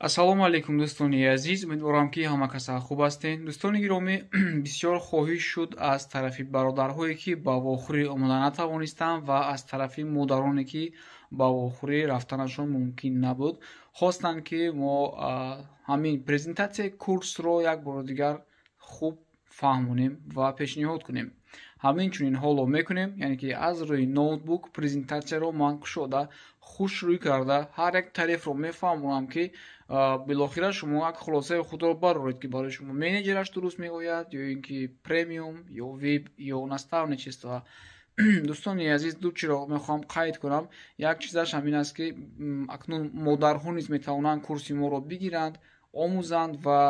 Ассалому алайкум дӯстони азиз, умедворам ки ҳама каса хуб ҳастед. Дӯстони гиромӣ, бисёр хоҳиш шуд аз тарафи бародарҳое ки ба вохӯрӣ омада натавонистанд ва аз тарафи модароне ки ба вохӯрӣ рафтанашон мумкин набуд, хостанд ки мо ҳамин презентатсияи курсро як бори дигар хуб фаҳмонем ва пешниҳод кунем. Ҳаминчунин ҳоло мекунем, яъне ки аз рӯи ноутбук презентатсияро ман кушода хушрӯй карда ҳар як тарифро мефаҳмонам, ки билохира шумо як хулосаи худро бароред, ки барои шумо менеҷераш дуруст меояд ё ин ки премиум ё вип ё наставничество. дӯстони азиз, ду чиро мехоҳам қайд кунам. Як чизаш ҳамин аст, ки акнун модарҳо низ метавонанд курси моро бигиранд, омӯзанд ва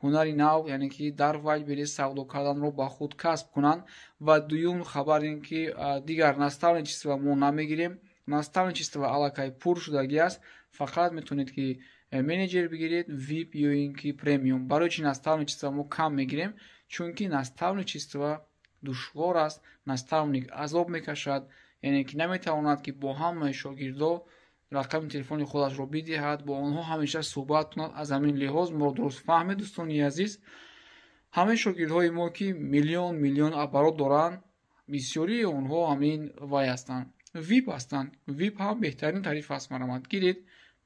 ҳунари нав, яъне ки дар Wildberries савдо карданро ба худ касб кунанд. Ва дуюм хабар ин ки дигар наставничество мо намегирем. Наставничество аллакай пур шудагӣ аст. Фақат метавонед ки менеҷер бигиред, вип ё ин ки премиум. Барои чи наставничество мо кам мегирем? Чунки наставничество душвор аст, наставник азоб мекашад, яъне ки наметавонад ки бо ҳамаи шогирдо рақами телефони худашро бидиҳад, бо онҳо ҳамеша суҳбат кунад. Аз ҳамин лиҳоз моро дуруст фаҳмед, дӯстони азиз. ҳамаи шогирдҳои мо ки миллион оборот доранд, бисёрии онҳо ҳамин вай ҳастанд, вип ҳастанд. Вип ҳам беҳтарин тариф аст. марамат гиред,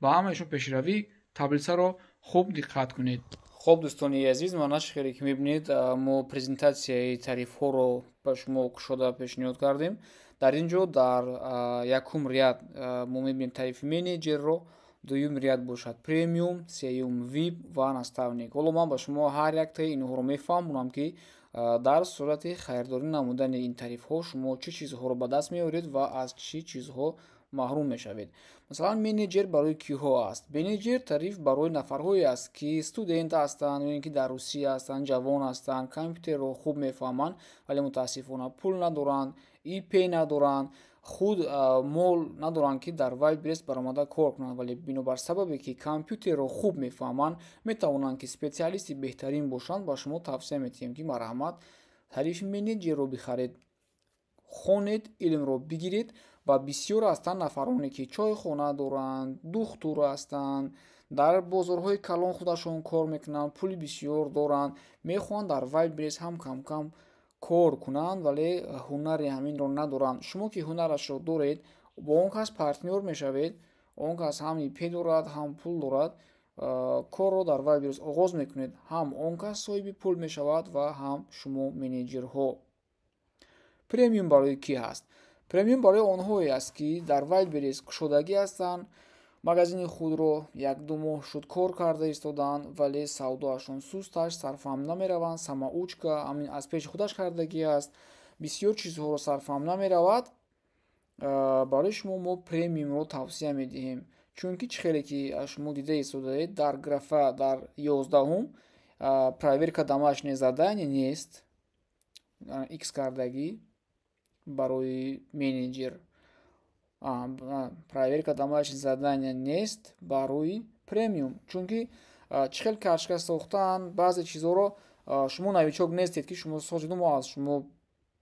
ба ҳамаишон пешравӣ. Таблицаро хуб диққат кунед. Хуб дӯстони азиз, мана чӣ хеле ки мебинед, мо презентатсияи тарифҳоро ба шумо кушода пешниҳод кардем. Дар ин ҷо дар якум ряд мо мебинем тарифи менеҷерро, дуюм ряд бошад премиум, сеюм вип ва наставник. Ҳоло ман ба шумо ҳар яктаи инҳоро мефаҳмонам, ки дар сурати хайрдорӣ намудани ин тарифҳо шумо чӣ чизҳоро ба даст меоред ва аз чӣ чизҳо маҳрум мешавед. Масалан, менеҷер барои киҳо аст? Менеҷер тариф барои нафарҳое аст, ки студент ҳастанд ё ин ки дар Русия ҳастанд, ҷавон ҳастанд, компютерро хуб мефаҳманд, вале мутаассифона пул надоранд, ИП надоранд, худ мол надоранд, ки дар Wildberries баромада кор кунанд, вале бинобар сабабе ки компютерро хуб мефаҳманд, метавонанд ки специалисти беҳтарин бошанд. Ба шумо тавсия медиҳем, ки марҳамат, тарифи менеҷерро бихаред, хонед, илмро бигиред. Ва бисёр ҳастанд нафароне ки чойхона доранд, духтур ҳастанд, дар бозорҳои калон худашон кор мекунанд, пули бисёр доранд, мехоҳанд дар Wildberries ҳам кам кор кунанд, вале ҳунари ҳаминро надоранд. Шумо ки ҳунарашро доред, бо он кас партнёр мешавед. Он кас ҳам ИП дорад, ҳам пул дорад, корро дар Wildberries оғоз мекунед. Ҳам он кас соҳиби пул мешавад ва ҳам шумо менеҷерҳо. Премиум барои ки ҳаст? Премиум барои онҳое аст, ки дар Wildberries кушодагӣ ҳастанд, магазини худро 1-2 моҳ шуд кор карда истоданд, вале савдоашон сусташ, сарфаҳм намераванд, самоучка ҳамин аз пеши худаш кардагӣ аст, бисёр чизҳоро сарфаҳм намеравад. Барои шумо мо премиумро тавсия медиҳем. Чунки чӣ хеле ки шумо дида истодаед, дар графа дар 11 проверка домашнее задание нест, икс кардагӣ барои менеҷер, проверка домашнее задание нест барои премиум. Чунки чӣ хел кашка сохтаанд, баъзе чизҳоро шумо новичок нестед, ки шумо соҷиду мо аз шумо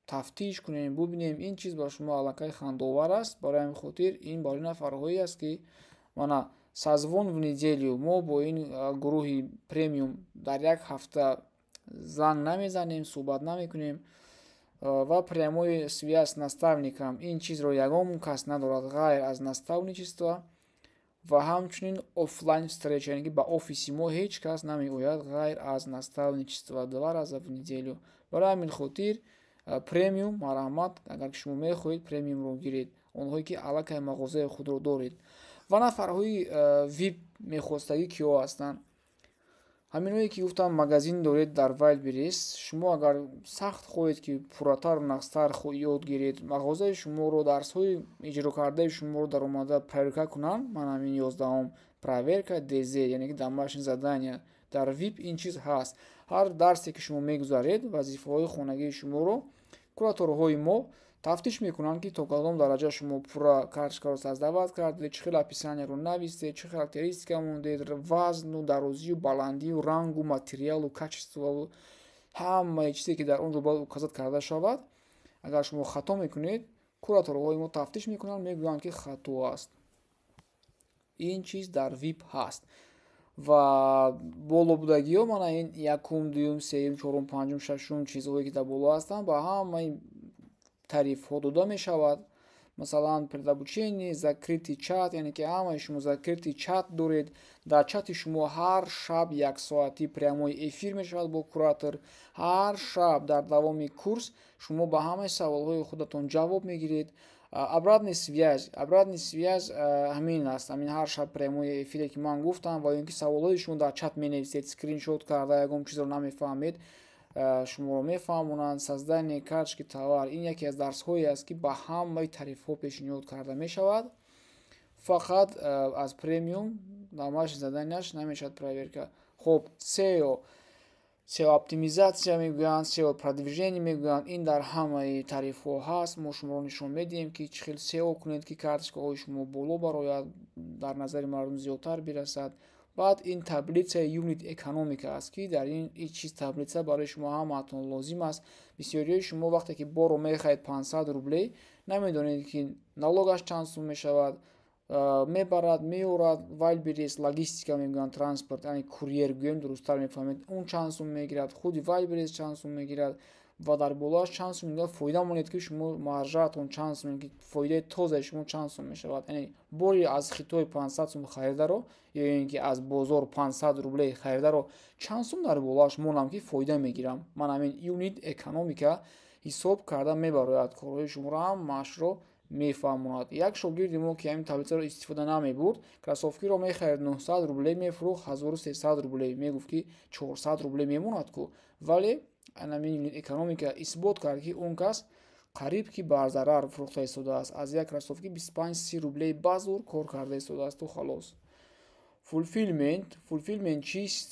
тафтиш кунем, бубинем. Ин чиз ба шумо аллакай хандовар аст. Барои ҳамин хотир ин барои нафарҳое аст, ки мана созвон в неделю, мо бо ин гурӯҳи премиум дар як ҳафта занг намезанем, суҳбат намекунем. Ва прямой связь с наставником. Ин чизро ягон кас надорад ғайр аз наставничество. Ва ҳамчунин офлайн встреча, яъне ки ба офиси мо ҳеҷ кас намеояд ғайр аз наставничество 2 раза в неделю. Барои ҳамин хотир премиум, марҳамат, агар ки шумо мехоҳед премиумро гиред, онҳое ки аллакай мағозаи худро доред. Ва нафарҳои вип мехостагӣ киҳо ҳастанд? ҳаминое ки гуфтам, магазин доред дар Wildberries. Шумо агар сахт хоҳед ки пурратар нақстар ёд гиред, мағозаи шуморо, дарсҳои иҷро кардаи шуморо дар омада проверка кунанд, ман ҳамин 11 проверка ДЗ, яъне ки домашнее задание. Дар вип ин чиз ҳаст. ҳар дарсе ки шумо мегузаред, вазифаҳои хонагии шуморо кураторҳои мо тафтиш мекунанд, ки то кадом дараҷа шумо пурра карточкаро создават кардед, чӣ хел описанияро навистед, чӣ характеристика мондед, вазну, дарозию, баландию, рангу, материалу, качествову, ҳамаи чизе ки дар он ҷо бояд указат карда шавад. Агар шумо хато мекунед, кураторҳои мо тафтиш мекунанд, мегӯянд ки хато аст. Ин чиз дар вип ҳаст. ва болобудагиҳо мана ин якум дуюм сеюм чорум панҷум шашум чизҳое ки дар боло ҳастанд ба ҳамаи тарифҳо дода мешавад. Масалан предобучение, закрытый чат, яъне ки ҳамаи шумо закрытый чат доред. Дар чати шумо ҳар шаб яксоатӣ прямои эфир мешавад бо куратор. Ҳар шаб дар давоми курс шумо ба ҳамаи саволҳои худатон ҷавоб мегиред. Обратная связь ҳамин аст, ҳамин ҳар шаб прямои эфире ки ман гуфтам, ва ин ки саволҳои шумо дар чат менависед, скриншот карда ягон чизро намефаҳмед, шуморо мефаҳмонанд. Создание карточки товар ин яке аз дарсҳое аст ки ба ҳамаи тарифҳо пешниҳод карда мешавад. Фақат аз премиум домашний заданиаш намешавад проверка. Хуб, SEO оптимизация мегӯянд, SEO продвижение мегӯянд. Ин дар ҳамаи тарифҳо ҳаст. мо шуморо нишон медиҳем ки чӣ хел SEO кунед ки карточкаҳои шумо боло барояд, дар назари мардум зиёдтар бирасад. баъд ин таблицаи юнит экономика аст ки дар ин чиз таблица барои шумо ҳамаатон лозим аст. бисёриҳои шумо вақте ки боро мехаҳед 500 рублей, намедонед ки налогаш чанд сум мешавад, мебарад, меорад, вайлберис, логистика мегӯянд, транспорт, яъне курьер гӯем, дурусттар мефаҳмед, он чанд сум мегирад, худи вайлберис чанд сум мегирад ва дар болоаш чанд сум мегирад. Фоида монед ки шумо маржаатон чанд сум, ки фоидаи тозаи шумо чанд сум мешавад. Яъне бори аз хитой 500 сум харидаро ё ин ки аз бозор 500 рублей харидаро чанд сум дар болоаш монам ки фоида мегирам. Ман ҳамин юнит экономика ҳисоб карда мебарояд корҳои шуморо ҳам машро мефаҳмонад. Як шогирди мо ки ҳамин таблицаро истифода намебурд, кроссовкиро мехарид 900 рублей, мефурӯхт 1300 рублей, мегуфт ки 400 рублей мемонад ку. Вале ҳамин юнит экономика исбот кард ки он кас қариб ки бар зарар фурӯхта истодааст. Аз як кроссовки 25-30 рублей ба зур кор карда истодааст. Халос. Fulfillment чист?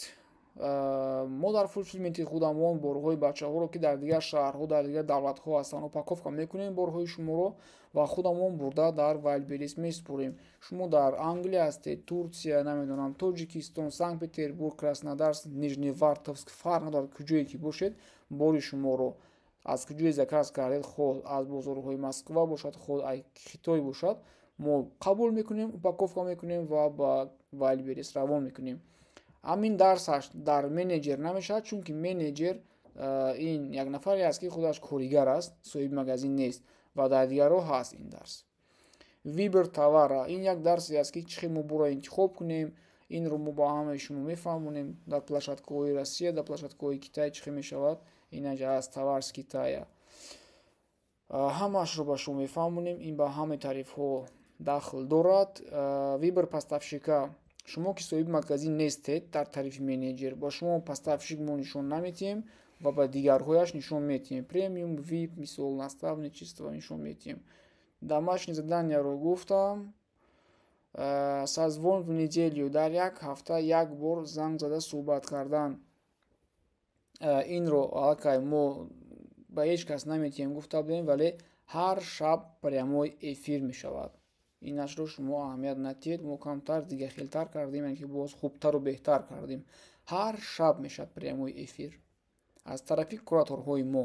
мо дар фулфилменти худамон борҳои бачаҳоро ки дар дигар шаҳрҳо, дар дигар давлатҳо ҳастанд, упаковка мекунем борҳои шуморо ва худамон бурда дар вайлберис месупурем. шумо дар Англия ҳастед, Турсия, намедонам, Тоҷикистон, Санкт-Петербург, Краснодарск, Нижневартовск, фарқ надорад куҷое ки бошед, бори шуморо аз куҷое заказ кардед, ход аз бозорҳои Москва бошад, ход аз Хитой бошад, мо қабул мекунем, упаковка мекунем ва ба вайлберис равон мекунем. ҳамин дарсаш дар менеҷер намешавад, чунки менеҷер ин як нафаре аст ки худаш коригар аст, соҳиби магазин нест ва дар дигарҳо ҳаст ин дарс. Вибр товара ин як дарсе аст ки чӣ хел мо буро интихоб кунем, инро мо ба ҳамаи шумо мефаҳмонем. Дар площадкаҳои Россия, дар площадкаҳои Китай чӣ хел мешавад, инаҷа аст товар с Китая. Ҳамаашро ба шумо мефаҳмонем, ин ба ҳамаи тарифҳо дахл дорад. Вибр поставщика шумо ки соҳиби магазин нестед, дар тарифи менеҷер ба шумо поставщик мо нишон наметиҳем ва ба дигарҳояш нишон метиҳем. Премиум, VIP, мисол наставничество нишон метиҳем. Домашнее заданияро гуфтам. Созвон в неделю, дар як ҳафта як бор занг зада суҳбат кардан. Инро аллакай мо ба ҳеҷ кас наметиҳем гуфта будем, вале ҳар шаб прямой эфир мешавад. Инашро шумо аҳамият натиҳед, мо камтар дигахелтар кардем, яъне ки боз хубтару беҳтар кардем. ҳар шаб мешавад прямой эфир аз тарафи кураторҳои мо.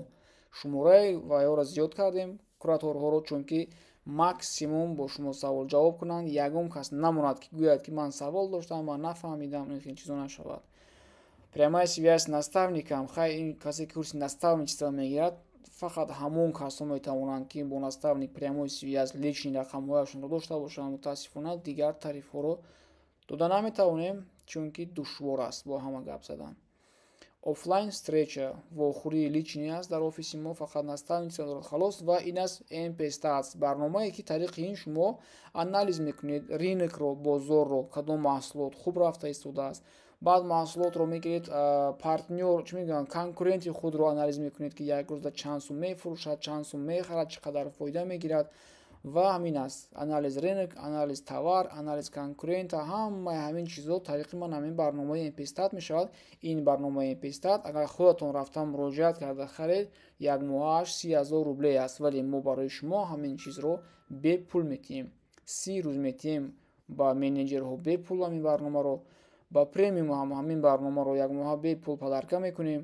Шумораи вайҳоро зиёд кардем, кураторҳоро, чунки максимум бо шумо савол ҷавоб кунанд. Ягон кас намонад ки гӯяд ки ман савол доштам, ман нафаҳмидам, ин хел чизо нашавад. Прямая связь с наставником, хай ин касе ки курси наставничество мегирад, фақат ҳамон касҳо метавонанд ки бо наставник прямой связь лични рақамҳояшонро дошта бошанд. Мутаассифона дигар тарифҳоро дода наметавонем, чунки душвор аст бо ҳама гап задан. Офлайн встреча вохӯрии лични аст дар офиси мо, фақат наставничество дорад, халос. Ва ин аст МП-Stats, барномае ки тариқи ин шумо анализ мекунед рынокро, бозорро, кадом маҳсулот хуб рафта истодааст. баъд маҳсулотро мегиред, партнёр чӣ мегӯянд, конкуренти худро анализ мекунед ки як рӯзда чанд сум мефурӯшад, чанд сум мехарад, чӣ қадар фоида мегирад. ва ҳамин аст, анализ рынок, анализ товар, анализ конкурента, ҳамаи ҳамин чизо тариқи ман ҳамин барномаи МП-Stats мешавад. ин барномаи МП-Stats агар худатон рафта муроҷиат карда харед, як моҳаш 30 000 рублей аст, вале мо барои шумо ҳамин чизро бепул метиҳем. 30 рӯз метиҳем ба менеҷерҳо бепул ҳамин барномаро. Ба премиум ҳам ҳамин барномаро як моҳа бепул падарка мекунем.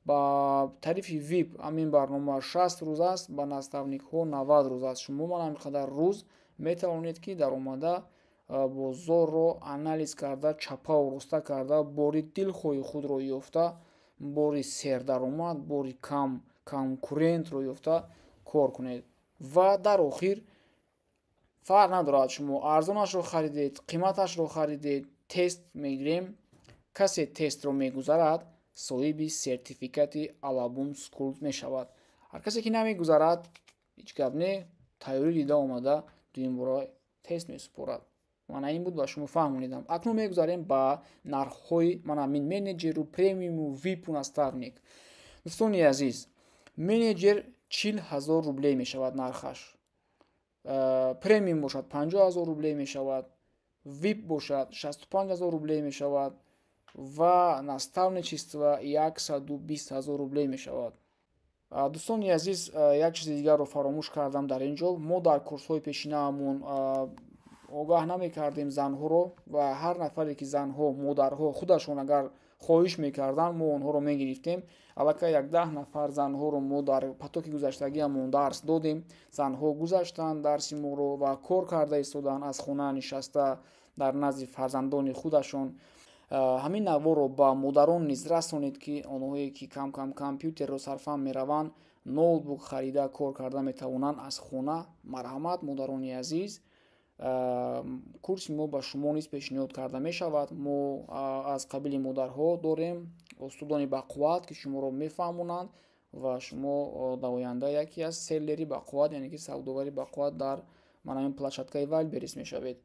ба тарифи VIP ҳамин барнома 60 рӯз аст, ба наставникҳо 90 рӯз аст. шумо ман ҳамин қадар рӯз метавонед ки дар омада бозорро анализ карда, чапаву роста карда, бори дилхоҳи худро ёфта, бори сердаромад, бори конкурентро ёфта кор кунед. ва дар охир фарқ надорад шумо арзонашро харидед, қиматашро харидед, тест мегирем. касе тестро мегузарад, соҳиби сертификати Alabum School мешавад. ҳар касе ки намегузарад, ҳеҷ гап не, тайёрӣ дида омада дуюмбора тест месупорад. мана ин буд ба шумо фаҳмонидам. акнун мегузарем ба нархҳои манамин менеҷеру премиуму випу наставник. дӯстони азиз, менеҷер 40,000 рублей мешавад нархаш, премиум бошад 50,000 рублей мешавад, вип бошад 65,000 рублей мешавад ва наставничество 120,000 рублей мешавад. дӯстони азиз, як чизи дигарро фаромӯш кардам дар ин ҷо. мо дар курсҳои пешинаамон огаҳ намекардем занҳоро ва ҳар нафаре ки занҳо, модарҳо худашон агар хоҳиш мекарданд, мо онҳоро мегирифтем. аллакай як 10 нафар занҳоро мо дар потоки гузаштагиамон дарс додем. занҳо гузаштанд дарси моро ва кор карда истоданд, аз хона нишаста дар назди фарзандони худашон. ҳамин навъҳоро ба модарон низ расонед, ки онҳое ки кам компютерро сарфам мераванд, ноутбук харида кор карда метавонанд аз хона. марҳамат модарони азиз, курси мо ба шумо низ пешниҳод карда мешавад. мо аз қабили модарҳо дорем устудони бақувват, ки шуморо мефаҳмонанд ва шумо дар оянда яке аз селлери бақувват, яъне ки савдовари бақувват дар манамин площадкаи Wildberries мешавед.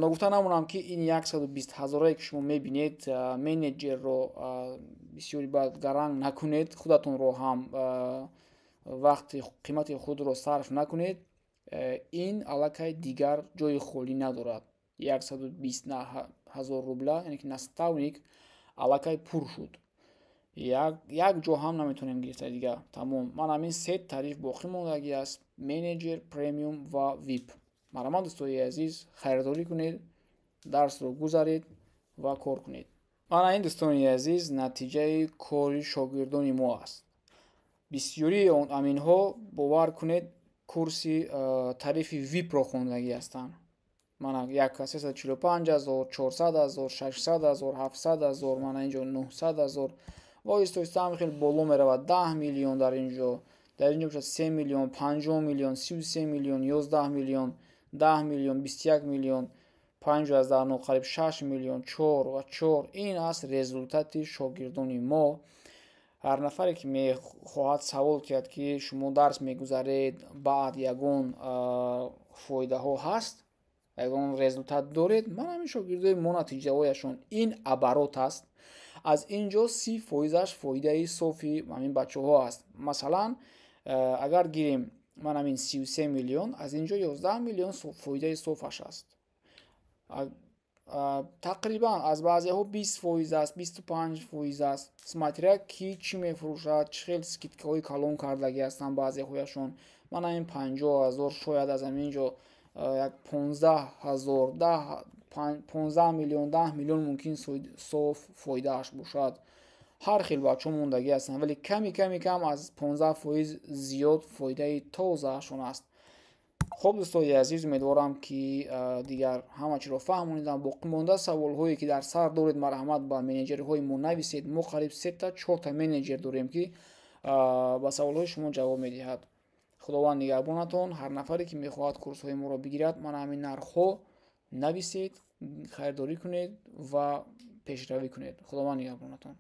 ногуфта намонам, ки ин 120,000 ки шумо мебинед, менеҷерро бисёри бад гаранг накунед, худатонро ҳам вақти қимати худро сарф накунед. ин аллакай дигар ҷои холӣ надорад. 120,000 рубля, яъне ки наставник аллакай пур шуд. як ҷо ҳам наметавонем гирифта дигар. тамом. манамин се тариф боқӣ мондагӣ аст: менеҷер, премиум ва вип. марҳамат дӯстони азиз, харидорӣ кунед, дарсро гузаред ва кор кунед. мана ин дӯстони азиз натиҷаи кори шогирдони мо аст. бисёрии аминҳо бовар кунед курси тарифи випро хондагӣ ҳастанд. мана 345,000, 400,000, 600,000, 700,000, мана инҷо 900,000 ва оҳиста хеле боло меравад. 10 миллион дар инҷо бошад, 3 миллион, 50 миллион, 33 миллион, 11 миллион, 10 миллион, 21 миллион, 5 аз 10 қариб 6 миллион, 4 ва 4. ин аст результати шогирдони мо. ҳар нафаре ки мехоҳад савол кард, ки шумо дарс мегузаред, баъд ягон фоидаҳо ҳаст, ягон результат доред? манамин шогирдои мо натиҷаҳояшон ин абарот аст. аз инҷо 30% фоидаи софи ҳамин бачаҳо аст. масалан, агар гирем манамин 33 миллион, аз инҷо 11 миллион фоидаи софаш аст. тақрибан аз баъзеҳо 20% аст, 25% аст. смотря ки чӣ мефурӯшад, чӣ хел скидкаҳои калон кардагӣ ҳастанд баъзеҳояшон. манамин 50,000, шояд аз ҳаминҷо як 15,000, 15 миллион, 10 миллион мумкин соф фоидааш бошад. ҳар хел бачаҳо мондагӣ ҳастанд, вале кам аз 15% зиёд фоидаи тозаашон аст. хуб дӯстони азиз, умедворам ки дигар ҳама чиро фаҳмонидам. боқимонда саволҳое ки дар сар доред, марҳамат ба менеҷерҳои мо нависед. мо қариб 3-4 менеҷер дорем, ки ба саволҳои шумо ҷавоб медиҳад. худованд нигаҳбонатон. ҳар нафаре ки мехоҳад курсҳои моро бигирад, мана ҳамин нархҳо нависед, харидорӣ кунед ва пешравӣ кунед. худованд нигаҳбонатон.